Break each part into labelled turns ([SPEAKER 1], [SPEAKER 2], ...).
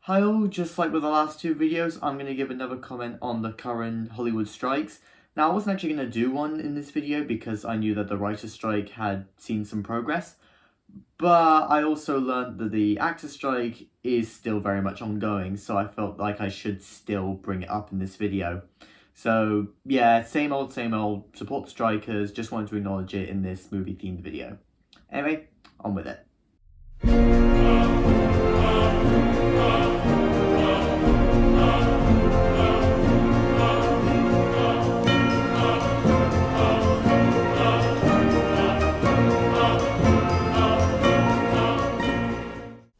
[SPEAKER 1] Hi all, just like with the last two videos, I'm going to give another comment on the current Hollywood strikes. Now I wasn't actually going to do one in this video because I knew that the writer's strike had seen some progress, but I also learned that the actor strike is still very much ongoing, so I felt like I should still bring it up in this video. So yeah, same old, support the strikers, just wanted to acknowledge it in this movie themed video. Anyway, on with it.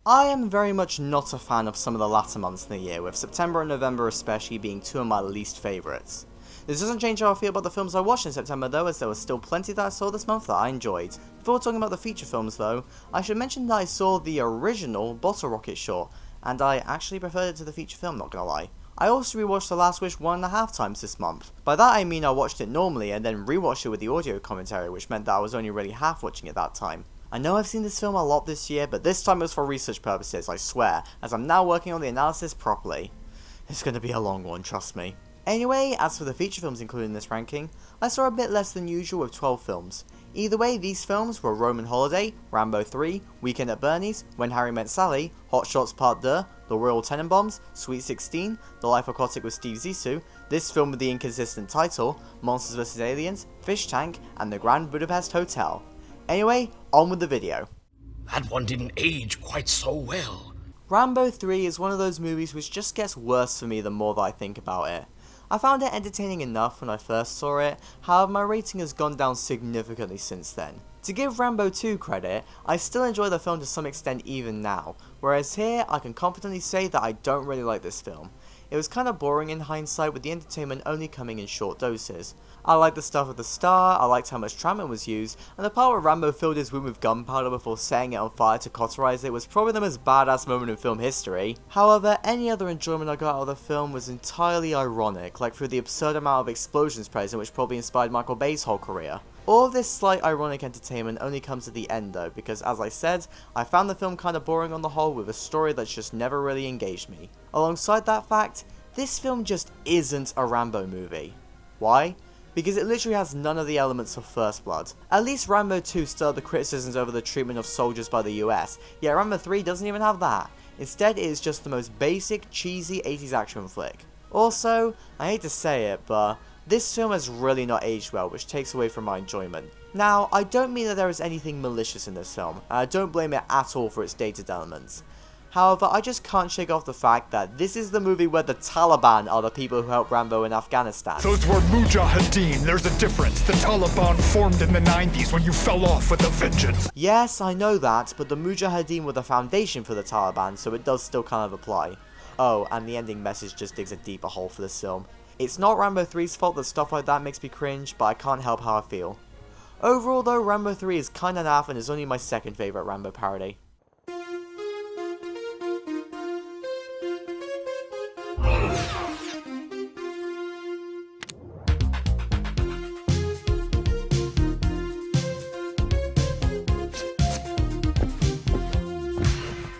[SPEAKER 2] I am very much not a fan of some of the latter months in the year, with September and November especially being two of my least favourites. This doesn't change how I feel about the films I watched in September though, as there was still plenty that I saw this month that I enjoyed. Before talking about the feature films though, I should mention that I saw the original Bottle Rocket short, and I actually preferred it to the feature film, not gonna lie. I also rewatched The Last Wish 1.5 times this month. By that I mean I watched it normally and then rewatched it with the audio commentary, which meant that I was only really half watching it that time. I know I've seen this film a lot this year, but this time it was for research purposes, I swear, as I'm now working on the analysis properly. It's gonna be a long one, trust me. Anyway, as for the feature films included in this ranking, I saw a bit less than usual with 12 films. Either way, these films were Roman Holiday, Rambo III, Weekend at Bernie's, When Harry Met Sally, Hot Shots Part Deux, The Royal Tenenbaums, Sweet 16, The Life Aquatic with Steve Zissou, this film with the inconsistent title, Monsters vs Aliens, Fish Tank, and The Grand Budapest Hotel. Anyway, on with the video.
[SPEAKER 3] That one didn't age quite so well.
[SPEAKER 2] Rambo 3 is one of those movies which just gets worse for me the more that I think about it. I found it entertaining enough when I first saw it, however my rating has gone down significantly since then. To give Rambo 2 credit, I still enjoy the film to some extent even now, whereas here I can confidently say that I don't really like this film. It was kinda boring in hindsight, with the entertainment only coming in short doses. I liked the stuff at the start, I liked how much trauma was used, and the part where Rambo filled his wound with gunpowder before setting it on fire to cauterize it was probably the most badass moment in film history. However, any other enjoyment I got out of the film was entirely ironic, like through the absurd amount of explosions present which probably inspired Michael Bay's whole career. All of this slight ironic entertainment only comes at the end though, because as I said, I found the film kinda boring on the whole, with a story that's just never really engaged me. Alongside that fact, this film just isn't a Rambo movie. Why? Because it literally has none of the elements of First Blood. At least Rambo 2 still had the criticisms over the treatment of soldiers by the US, yet Rambo 3 doesn't even have that. Instead, it is just the most basic, cheesy 80s action flick. Also, I hate to say it, but this film has really not aged well, which takes away from my enjoyment. Now, I don't mean that there is anything malicious in this film, and I don't blame it at all for its dated elements. However, I just can't shake off the fact that this is the movie where the Taliban are the people who helped Rambo in Afghanistan.
[SPEAKER 4] Those were Mujahideen, there's a difference. The Taliban formed in the 90s when you fell off with a vengeance.
[SPEAKER 2] Yes, I know that, but the Mujahideen were the foundation for the Taliban, so it does still kind of apply. Oh, and the ending message just digs a deeper hole for this film. It's not Rambo 3's fault that stuff like that makes me cringe, but I can't help how I feel. Overall though, Rambo 3 is kinda naff and is only my second favourite Rambo parody.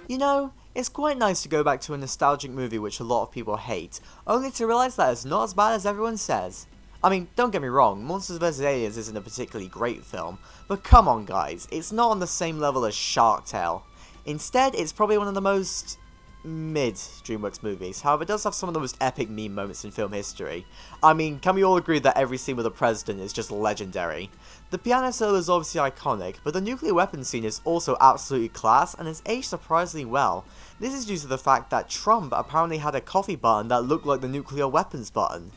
[SPEAKER 2] You know, it's quite nice to go back to a nostalgic movie which a lot of people hate, only to realise that it's not as bad as everyone says. I mean, don't get me wrong, Monsters vs Aliens isn't a particularly great film, but come on guys, it's not on the same level as Shark Tale. Instead, it's probably one of the most mid DreamWorks movies, however it does have some of the most epic meme moments in film history. I mean, can we all agree that every scene with the president is just legendary? The piano solo is obviously iconic, but the nuclear weapons scene is also absolutely class and has aged surprisingly well. This is due to the fact that Trump apparently had a coffee button that looked like the nuclear weapons button.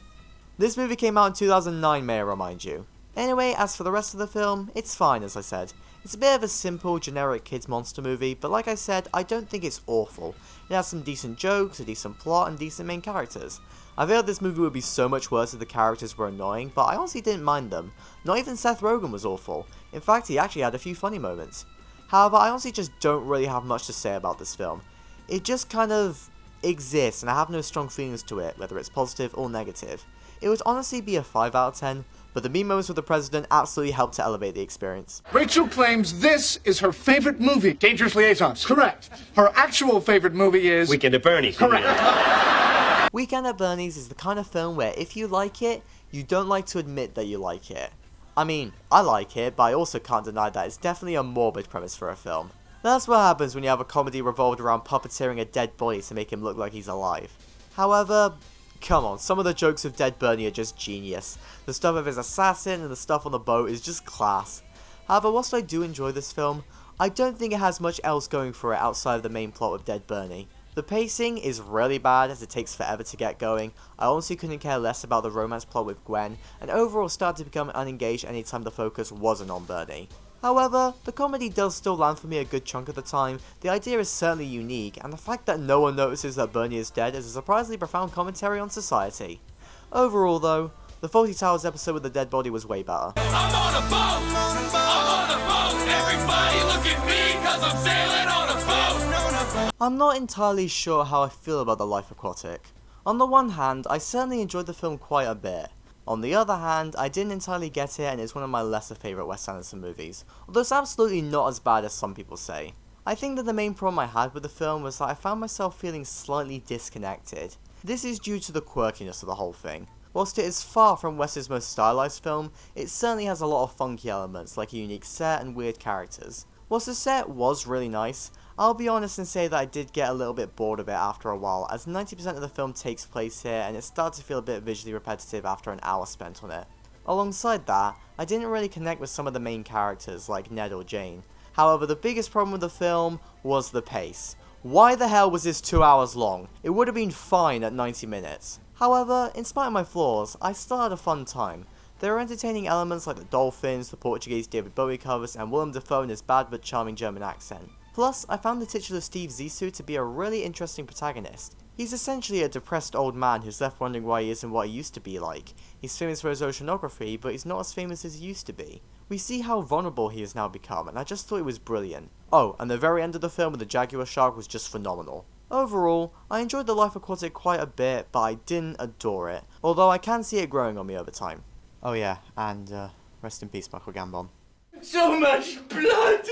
[SPEAKER 2] This movie came out in 2009, may I remind you. Anyway, as for the rest of the film, it's fine as I said. It's a bit of a simple, generic kids monster movie, but like I said, I don't think it's awful. It has some decent jokes, a decent plot, and decent main characters. I felt this movie would be so much worse if the characters were annoying, but I honestly didn't mind them. Not even Seth Rogen was awful. In fact, he actually had a few funny moments. However, I honestly just don't really have much to say about this film. It just kind of exists, and I have no strong feelings to it, whether it's positive or negative. It would honestly be a 5 out of 10, but but the meme moments with the president absolutely helped to elevate the experience.
[SPEAKER 5] Rachel claims this is her favorite movie. Dangerous Liaisons. Correct. Her actual favorite movie is...
[SPEAKER 3] Weekend at Bernie's.
[SPEAKER 5] Correct.
[SPEAKER 2] Weekend at Bernie's is the kind of film where if you like it, you don't like to admit that you like it. I mean, I like it, but I also can't deny that it's definitely a morbid premise for a film. That's what happens when you have a comedy revolved around puppeteering a dead body to make him look like he's alive. However, come on, some of the jokes of Dead Bernie are just genius. The stuff of his assassin and the stuff on the boat is just class. However, whilst I do enjoy this film, I don't think it has much else going for it outside of the main plot with Dead Bernie. The pacing is really bad as it takes forever to get going. I honestly couldn't care less about the romance plot with Gwen, and overall started to become unengaged anytime the focus wasn't on Bernie. However, the comedy does still land for me a good chunk of the time. The idea is certainly unique, and the fact that no one notices that Bernie is dead is a surprisingly profound commentary on society. Overall though, the Fawlty Towers episode with the dead body was way better.
[SPEAKER 6] I'm on a boat! I'm on a boat! Everybody look at me, cause I'm sailing on a boat!
[SPEAKER 2] I'm not entirely sure how I feel about The Life Aquatic. On the one hand, I certainly enjoyed the film quite a bit. On the other hand, I didn't entirely get it and it's one of my lesser favourite Wes Anderson movies, although it's absolutely not as bad as some people say. I think that the main problem I had with the film was that I found myself feeling slightly disconnected. This is due to the quirkiness of the whole thing. Whilst it is far from Wes's most stylised film, it certainly has a lot of funky elements like a unique set and weird characters. Whilst the set was really nice, I'll be honest and say that I did get a little bit bored of it after a while, as 90% of the film takes place here and it started to feel a bit visually repetitive after an hour spent on it. Alongside that, I didn't really connect with some of the main characters like Ned or Jane. However, the biggest problem with the film was the pace. Why the hell was this 2 hours long? It would have been fine at 90 minutes. However, in spite of my flaws, I still had a fun time. There are entertaining elements like the dolphins, the Portuguese David Bowie covers, and Willem Dafoe in his bad but charming German accent. Plus, I found the titular Steve Zissou to be a really interesting protagonist. He's essentially a depressed old man who's left wondering why he isn't what he used to be like. He's famous for his oceanography, but he's not as famous as he used to be. We see how vulnerable he has now become, and I just thought it was brilliant. Oh, and the very end of the film with the jaguar shark was just phenomenal. Overall, I enjoyed The Life Aquatic quite a bit, but I didn't adore it, although I can see it growing on me over time. Oh yeah, and rest in peace Michael Gambon.
[SPEAKER 6] So much blood!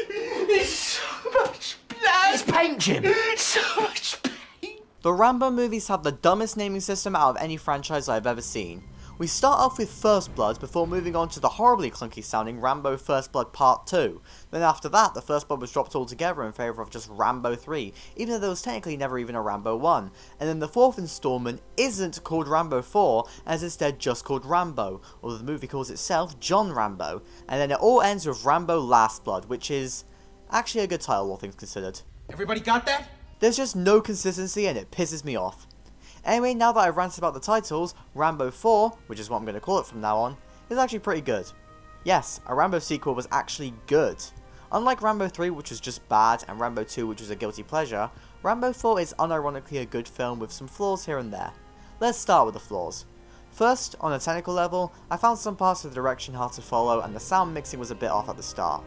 [SPEAKER 6] So much blood!
[SPEAKER 3] It's paint, Jim!
[SPEAKER 6] So much pain!
[SPEAKER 2] The Rambo movies have the dumbest naming system out of any franchise I've ever seen. We start off with First Blood before moving on to the horribly clunky sounding Rambo First Blood Part 2. Then after that, the First Blood was dropped altogether in favour of just Rambo 3, even though there was technically never even a Rambo 1. And then the fourth installment isn't called Rambo 4, and is instead just called Rambo, although the movie calls itself John Rambo. And then it all ends with Rambo Last Blood, which is actually a good title all things considered.
[SPEAKER 5] Everybody got that?
[SPEAKER 2] There's just no consistency and it pisses me off. Anyway, now that I've ranted about the titles, Rambo 4, which is what I'm going to call it from now on, is actually pretty good. Yes, a Rambo sequel was actually good. Unlike Rambo 3, which was just bad, and Rambo 2, which was a guilty pleasure, Rambo 4 is unironically a good film with some flaws here and there. Let's start with the flaws. First, on a technical level, I found some parts of the direction hard to follow and the sound mixing was a bit off at the start.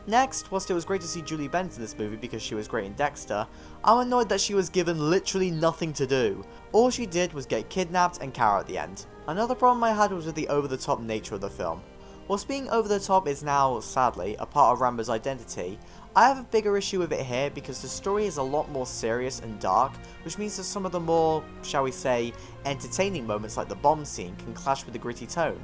[SPEAKER 2] Next, whilst it was great to see Julie Benz in this movie because she was great in Dexter, I'm annoyed that she was given literally nothing to do. All she did was get kidnapped and cower at the end. Another problem I had was with the over-the-top nature of the film. Whilst being over-the-top is now, sadly, a part of Rambo's identity, I have a bigger issue with it here because the story is a lot more serious and dark, which means that some of the more, shall we say, entertaining moments like the bomb scene can clash with the gritty tone.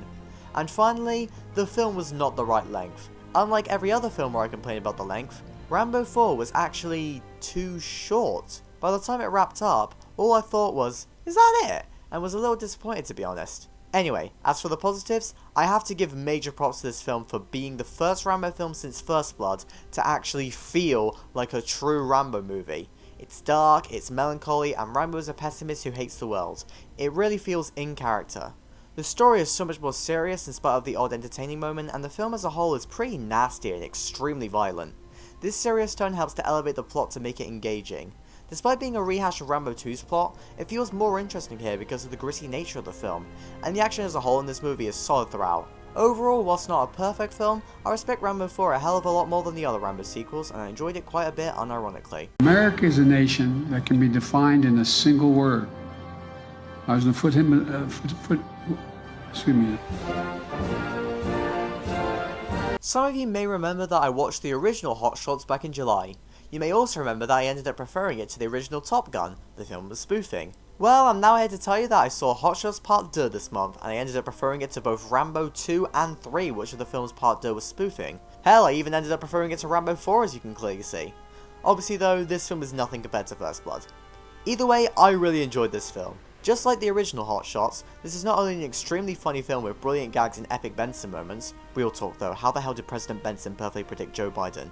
[SPEAKER 2] And finally, the film was not the right length. Unlike every other film where I complain about the length, Rambo 4 was actually too short. By the time it wrapped up, all I thought was, is that it? And was a little disappointed to be honest. Anyway, as for the positives, I have to give major props to this film for being the first Rambo film since First Blood to actually feel like a true Rambo movie. It's dark, it's melancholy, and Rambo is a pessimist who hates the world. It really feels in character. The story is so much more serious in spite of the odd entertaining moment, and the film as a whole is pretty nasty and extremely violent. This serious tone helps to elevate the plot to make it engaging. Despite being a rehash of Rambo 2's plot, it feels more interesting here because of the gritty nature of the film, and the action as a whole in this movie is solid throughout. Overall, whilst not a perfect film, I respect Rambo 4 a hell of a lot more than the other Rambo sequels, and I enjoyed it quite a bit unironically.
[SPEAKER 7] America is a nation that can be defined in a single word. I was going to excuse me.
[SPEAKER 2] Some of you may remember that I watched the original Hot Shots back in July. You may also remember that I ended up preferring it to the original Top Gun, the film was spoofing. Well, I'm now here to tell you that I saw Hot Shots Part Deux this month, and I ended up preferring it to both Rambo 2 and 3, which are the films Part Deux was spoofing. Hell, I even ended up preferring it to Rambo 4, as you can clearly see. Obviously though, this film is nothing compared to First Blood. Either way, I really enjoyed this film. Just like the original Hot Shots, this is not only an extremely funny film with brilliant gags and epic Benson moments, real talk though, how the hell did President Benson perfectly predict Joe Biden?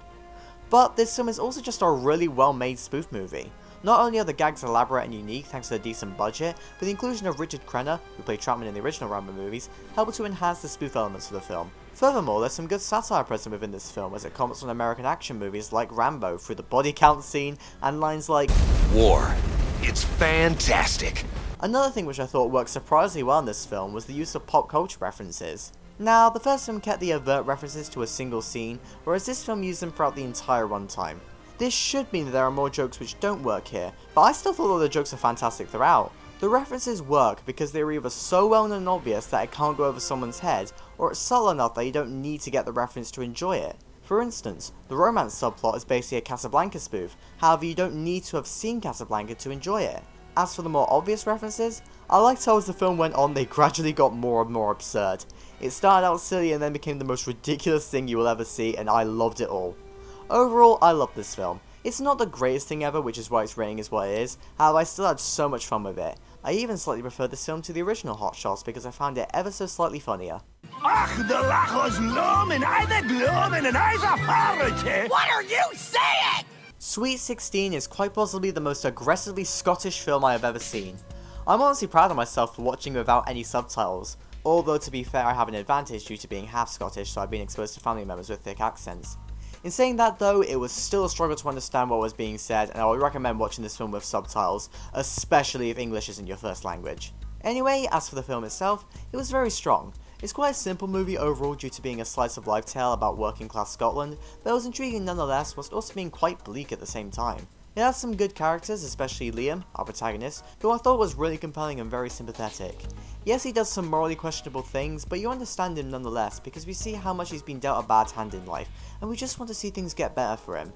[SPEAKER 2] But this film is also just a really well made spoof movie. Not only are the gags elaborate and unique thanks to a decent budget, but the inclusion of Richard Crenna, who played Trapman in the original Rambo movies, helped to enhance the spoof elements of the film. Furthermore, there's some good satire present within this film as it comments on American action movies like Rambo through the body count scene and lines like,
[SPEAKER 3] War. It's fantastic.
[SPEAKER 2] Another thing which I thought worked surprisingly well in this film was the use of pop culture references. Now, the first film kept the overt references to a single scene, whereas this film used them throughout the entire runtime. This should mean that there are more jokes which don't work here, but I still thought all the jokes are fantastic throughout. The references work because they are either so well known and obvious that it can't go over someone's head, or it's subtle enough that you don't need to get the reference to enjoy it. For instance, the romance subplot is basically a Casablanca spoof, however you don't need to have seen Casablanca to enjoy it. As for the more obvious references, I liked how as the film went on they gradually got more and more absurd. It started out silly and then became the most ridiculous thing you will ever see, and I loved it all. Overall, I love this film. It's not the greatest thing ever, which is why its rating is what it is, however I still had so much fun with it. I even slightly preferred this film to the original Hot Shots because I found it ever so slightly funnier.
[SPEAKER 3] Ach, de lachos loom and I the gloom and I's authority.
[SPEAKER 6] What are you saying?
[SPEAKER 2] Sweet 16 is quite possibly the most aggressively Scottish film I have ever seen. I'm honestly proud of myself for watching without any subtitles, although to be fair I have an advantage due to being half Scottish, so I've been exposed to family members with thick accents. In saying that though, it was still a struggle to understand what was being said, and I would recommend watching this film with subtitles, especially if English isn't your first language. Anyway, as for the film itself, it was very strong. It's quite a simple movie overall due to being a slice of life tale about working class Scotland, but it was intriguing nonetheless whilst also being quite bleak at the same time. It has some good characters, especially Liam, our protagonist, who I thought was really compelling and very sympathetic. Yes, he does some morally questionable things, but you understand him nonetheless because we see how much he's been dealt a bad hand in life, and we just want to see things get better for him.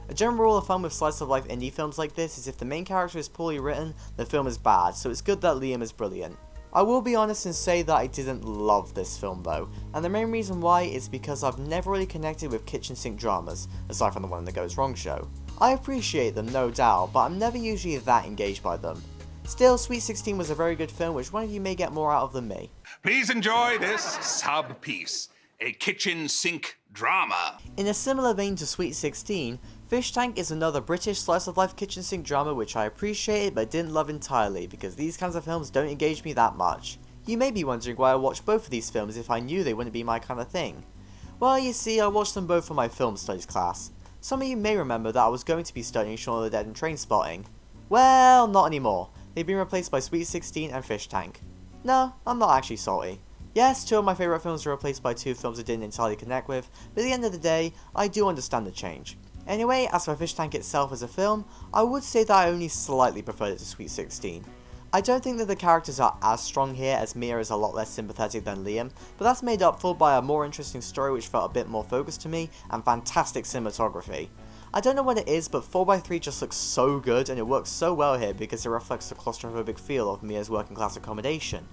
[SPEAKER 2] A general rule of thumb with slice of life indie films like this is if the main character is poorly written, the film is bad, so it's good that Liam is brilliant. I will be honest and say that I didn't love this film though, and the main reason why is because I've never really connected with kitchen sink dramas, aside from the one in the Goes Wrong show. I appreciate them no doubt, but I'm never usually that engaged by them. Still, Sweet 16 was a very good film which one of you may get more out of than me.
[SPEAKER 8] Please enjoy this sub-piece, a kitchen sink drama.
[SPEAKER 2] In a similar vein to Sweet 16, Fish Tank is another British slice of life kitchen sink drama which I appreciated but didn't love entirely because these kinds of films don't engage me that much. You may be wondering why I watched both of these films if I knew they wouldn't be my kind of thing. Well, you see, I watched them both for my film studies class. Some of you may remember that I was going to be studying Shaun of the Dead and Trainspotting. Well, not anymore. They've been replaced by Sweet 16 and Fish Tank. No, I'm not actually salty. Yes, two of my favourite films were replaced by two films I didn't entirely connect with, but at the end of the day, I do understand the change. Anyway, as for Fish Tank itself as a film, I would say that I only slightly preferred it to Sweet 16. I don't think that the characters are as strong here as Mia is a lot less sympathetic than Liam, but that's made up for by a more interesting story which felt a bit more focused to me, and fantastic cinematography. I don't know what it is, but 4x3 just looks so good and it works so well here because it reflects the claustrophobic feel of Mia's working class accommodation.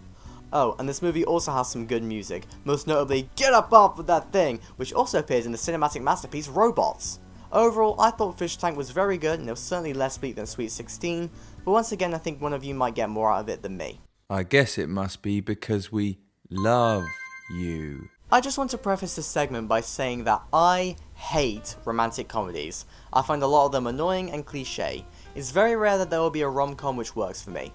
[SPEAKER 2] Oh, and this movie also has some good music, most notably Get Up Off With That Thing, which also appears in the cinematic masterpiece Robots. Overall, I thought Fish Tank was very good and it was certainly less bleak than Sweet 16, but once again I think one of you might get more out of it than me.
[SPEAKER 9] I guess it must be because we love you.
[SPEAKER 2] I just want to preface this segment by saying that I hate romantic comedies. I find a lot of them annoying and cliche. It's very rare that there will be a rom-com which works for me.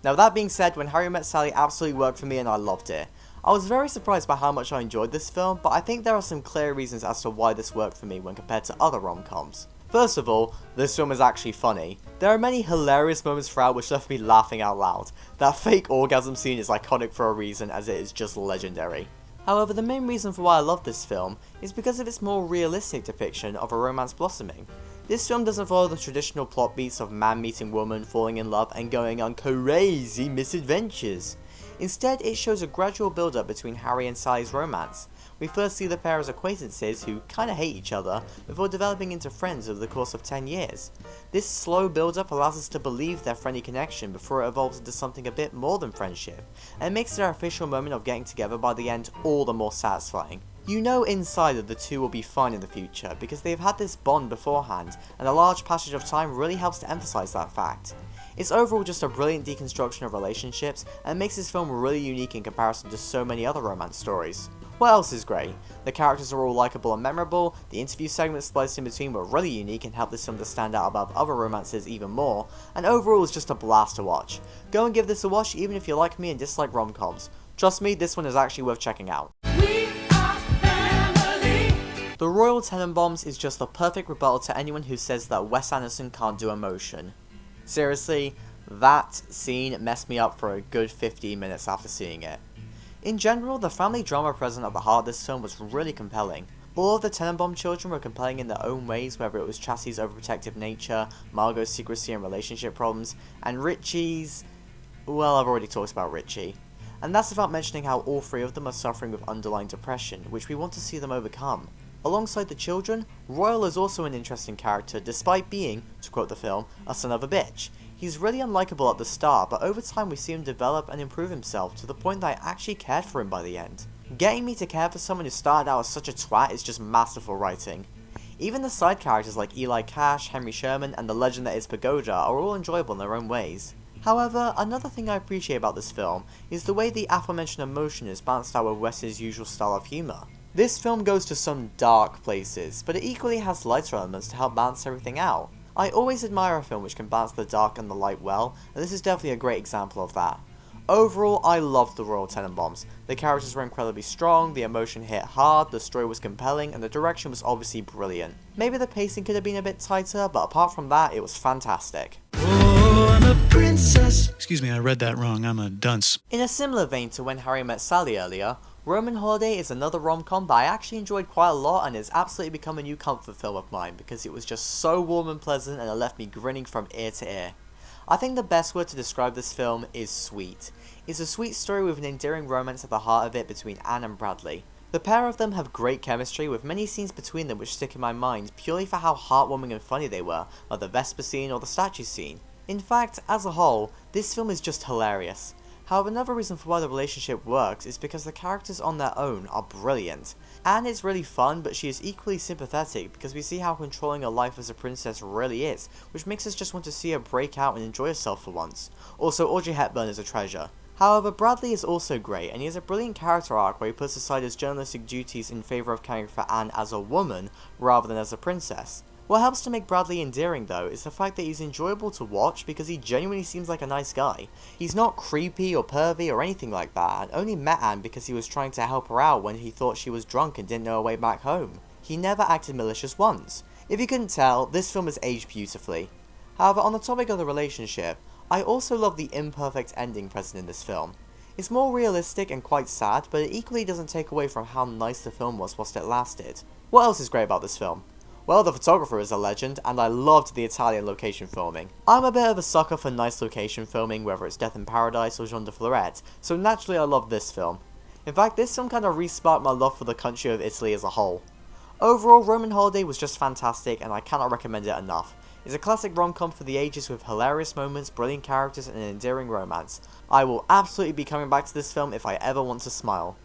[SPEAKER 2] Now that being said, When Harry Met Sally absolutely worked for me and I loved it. I was very surprised by how much I enjoyed this film, but I think there are some clear reasons as to why this worked for me when compared to other rom-coms. First of all, this film is actually funny. There are many hilarious moments throughout which left me laughing out loud. That fake orgasm scene is iconic for a reason as it is just legendary. However, the main reason for why I love this film is because of its more realistic depiction of a romance blossoming. This film doesn't follow the traditional plot beats of man meeting woman, falling in love, and going on crazy misadventures. Instead, it shows a gradual build-up between Harry and Sally's romance, We first see the pair as acquaintances who kinda hate each other, before developing into friends over the course of 10 years. This slow build-up allows us to believe their friendly connection before it evolves into something a bit more than friendship, and makes their official moment of getting together by the end all the more satisfying. You know inside that the two will be fine in the future, because they've had this bond beforehand, and a large passage of time really helps to emphasize that fact. It's overall just a brilliant deconstruction of relationships, and makes this film really unique in comparison to so many other romance stories. What else is great? The characters are all likeable and memorable, the interview segments spliced in between were really unique and helped this film to stand out above other romances even more, and overall it's just a blast to watch. Go and give this a watch even if you like me and dislike rom-coms. Trust me, this one is actually worth checking out. The Royal Tenenbaums is just the perfect rebuttal to anyone who says that Wes Anderson can't do emotion. Seriously, that scene messed me up for a good 15 minutes after seeing it. In general, the family drama present at the heart of this film was really compelling. All of the Tenenbaum children were compelling in their own ways, whether it was Chassie's overprotective nature, Margot's secrecy and relationship problems, and Richie's... well, I've already talked about Richie. And that's without mentioning how all three of them are suffering with underlying depression, which we want to see them overcome. Alongside the children, Royal is also an interesting character despite being, to quote the film, a son of a bitch. He's really unlikable at the start, but over time we see him develop and improve himself to the point that I actually cared for him by the end. Getting me to care for someone who started out as such a twat is just masterful writing. Even the side characters like Eli Cash, Henry Sherman, and the legend that is Pagoda are all enjoyable in their own ways. However, another thing I appreciate about this film is the way the aforementioned emotion is balanced out with Wes's usual style of humour. This film goes to some dark places, but it equally has lighter elements to help balance everything out. I always admire a film which can balance the dark and the light well, and this is definitely a great example of that. Overall, I loved the Royal Tenenbaums. The characters were incredibly strong, the emotion hit hard, the story was compelling, and the direction was obviously brilliant. Maybe the pacing could have been a bit tighter, but apart from that, it was fantastic.
[SPEAKER 10] Oh, I'm a princess. Excuse me, I read that wrong. I'm a dunce.
[SPEAKER 2] In a similar vein to When Harry Met Sally earlier, Roman Holiday is another rom-com that I actually enjoyed quite a lot and has absolutely become a new comfort film of mine because it was just so warm and pleasant and it left me grinning from ear to ear. I think the best word to describe this film is sweet. It's a sweet story with an endearing romance at the heart of it between Anne and Bradley. The pair of them have great chemistry with many scenes between them which stick in my mind purely for how heartwarming and funny they were, like the Vespa scene or the statue scene. In fact, as a whole, this film is just hilarious. However, another reason for why the relationship works is because the characters on their own are brilliant. Anne is really fun, but she is equally sympathetic because we see how controlling her life as a princess really is, which makes us just want to see her break out and enjoy herself for once. Also, Audrey Hepburn is a treasure. However, Bradley is also great, and he has a brilliant character arc where he puts aside his journalistic duties in favour of caring for Anne as a woman, rather than as a princess. What helps to make Bradley endearing though is the fact that he's enjoyable to watch because he genuinely seems like a nice guy. He's not creepy or pervy or anything like that, and only met Anne because he was trying to help her out when he thought she was drunk and didn't know her way back home. He never acted malicious once. If you couldn't tell, this film is aged beautifully. However, on the topic of the relationship, I also love the imperfect ending present in this film. It's more realistic and quite sad, but it equally doesn't take away from how nice the film was whilst it lasted. What else is great about this film? Well, the photographer is a legend, and I loved the Italian location filming. I'm a bit of a sucker for nice location filming, whether it's Death in Paradise or Jean de Florette, so naturally I love this film. In fact, this film kind of re-sparked my love for the country of Italy as a whole. Overall, Roman Holiday was just fantastic, and I cannot recommend it enough. It's a classic rom-com for the ages with hilarious moments, brilliant characters, and an endearing romance. I will absolutely be coming back to this film if I ever want to smile.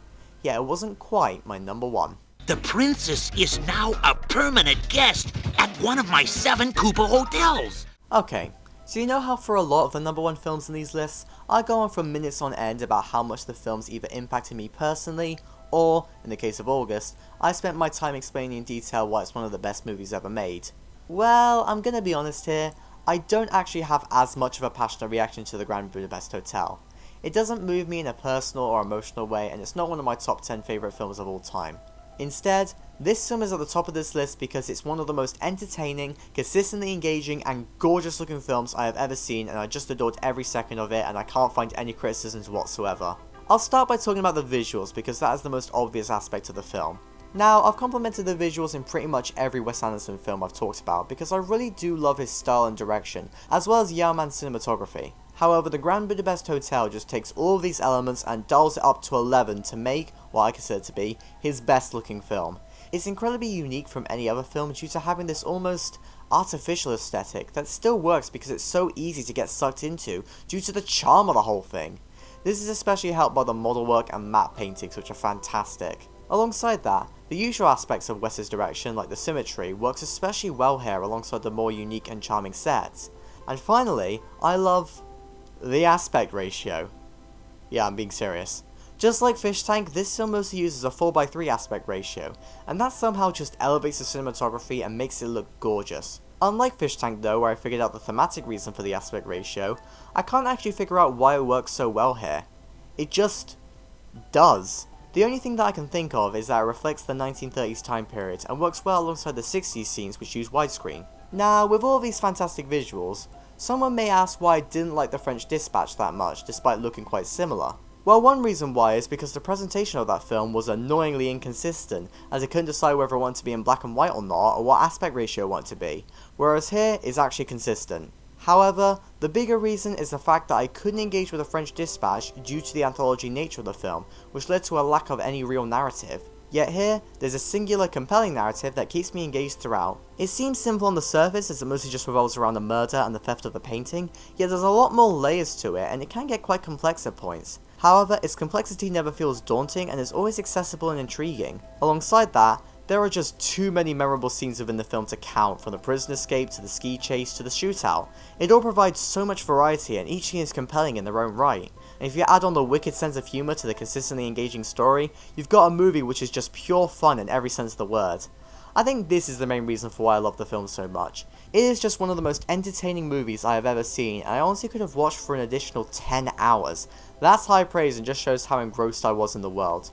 [SPEAKER 2] Yeah, it wasn't quite my number one.
[SPEAKER 3] The princess is now a permanent guest at one of my 7 Cooper hotels.
[SPEAKER 2] Okay, so you know how for a lot of the number one films in these lists, I go on for minutes on end about how much the films either impacted me personally, or, in the case of August, I spent my time explaining in detail why it's one of the best movies ever made. Well, I'm gonna be honest here, I don't actually have as much of a passionate reaction to the Grand Budapest Hotel. It doesn't move me in a personal or emotional way, and it's not one of my top 10 favourite films of all time. Instead, this film is at the top of this list because it's one of the most entertaining, consistently engaging, and gorgeous looking films I have ever seen, and I just adored every second of it, and I can't find any criticisms whatsoever. I'll start by talking about the visuals because that is the most obvious aspect of the film. Now, I've complimented the visuals in pretty much every Wes Anderson film I've talked about because I really do love his style and direction, as well as Yao Man's cinematography. However, the Grand Budapest Hotel just takes all of these elements and dials it up to 11 to make, what I consider to be, his best looking film. It's incredibly unique from any other film due to having this almost artificial aesthetic that still works because it's so easy to get sucked into due to the charm of the whole thing. This is especially helped by the model work and matte paintings, which are fantastic. Alongside that, the usual aspects of Wes's direction, like the symmetry, works especially well here alongside the more unique and charming sets. And finally, I love the aspect ratio. Yeah, I'm being serious. Just like Fish Tank, this film mostly uses a 4:3 aspect ratio, and that somehow just elevates the cinematography and makes it look gorgeous. Unlike Fish Tank though, where I figured out the thematic reason for the aspect ratio, I can't actually figure out why it works so well here. It just does. The only thing that I can think of is that it reflects the 1930s time period and works well alongside the 60s scenes which use widescreen. Now, with all these fantastic visuals, someone may ask why I didn't like the French Dispatch that much despite looking quite similar. Well, one reason why is because the presentation of that film was annoyingly inconsistent, as it couldn't decide whether it wanted to be in black and white or not, or what aspect ratio it wanted to be, whereas here it's actually consistent. However, the bigger reason is the fact that I couldn't engage with the French Dispatch due to the anthology nature of the film, which led to a lack of any real narrative. Yet here, there's a singular compelling narrative that keeps me engaged throughout. It seems simple on the surface as it mostly just revolves around the murder and the theft of the painting, yet there's a lot more layers to it and it can get quite complex at points. However, its complexity never feels daunting and is always accessible and intriguing. Alongside that, there are just too many memorable scenes within the film to count, from the prison escape to the ski chase to the shootout. It all provides so much variety and each scene is compelling in their own right. And if you add on the wicked sense of humour to the consistently engaging story, you've got a movie which is just pure fun in every sense of the word. I think this is the main reason for why I love the film so much. It is just one of the most entertaining movies I have ever seen, and I honestly could have watched for an additional 10 hours. That's high praise and just shows how engrossed I was in the world.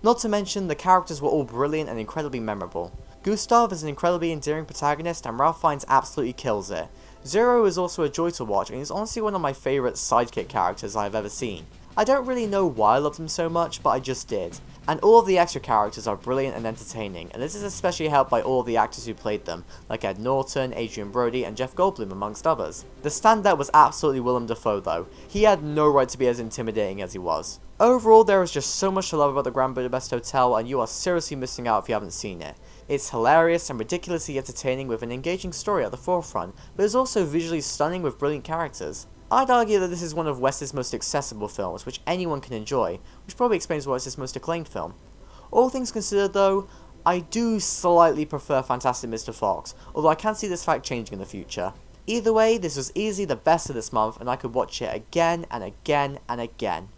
[SPEAKER 2] Not to mention, the characters were all brilliant and incredibly memorable. Gustav is an incredibly endearing protagonist and Ralph Fiennes absolutely kills it. Zero is also a joy to watch and he's honestly one of my favourite sidekick characters I have ever seen. I don't really know why I loved him so much, but I just did. And all of the extra characters are brilliant and entertaining, and this is especially helped by all of the actors who played them, like Ed Norton, Adrian Brody, and Jeff Goldblum amongst others. The standout was absolutely Willem Dafoe though. He had no right to be as intimidating as he was. Overall, there is just so much to love about the Grand Budapest Hotel, and you are seriously missing out if you haven't seen it. It's hilarious and ridiculously entertaining with an engaging story at the forefront, but is also visually stunning with brilliant characters. I'd argue that this is one of Wes's most accessible films, which anyone can enjoy, which probably explains why it's his most acclaimed film. All things considered though, I do slightly prefer Fantastic Mr. Fox, although I can see this fact changing in the future. Either way, this was easily the best of this month, and I could watch it again and again and again.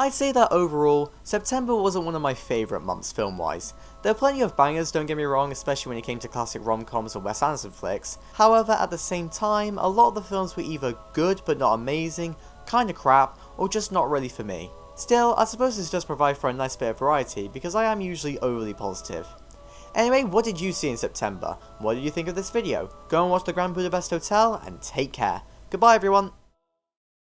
[SPEAKER 2] I'd say that overall, September wasn't one of my favourite months film-wise. There are plenty of bangers, don't get me wrong, especially when it came to classic rom-coms or Wes Anderson flicks. However, at the same time, a lot of the films were either good but not amazing, kinda crap, or just not really for me. Still, I suppose this does provide for a nice bit of variety, because I am usually overly positive. Anyway, what did you see in September? What did you think of this video? Go and watch the Grand Budapest Hotel, and take care. Goodbye everyone!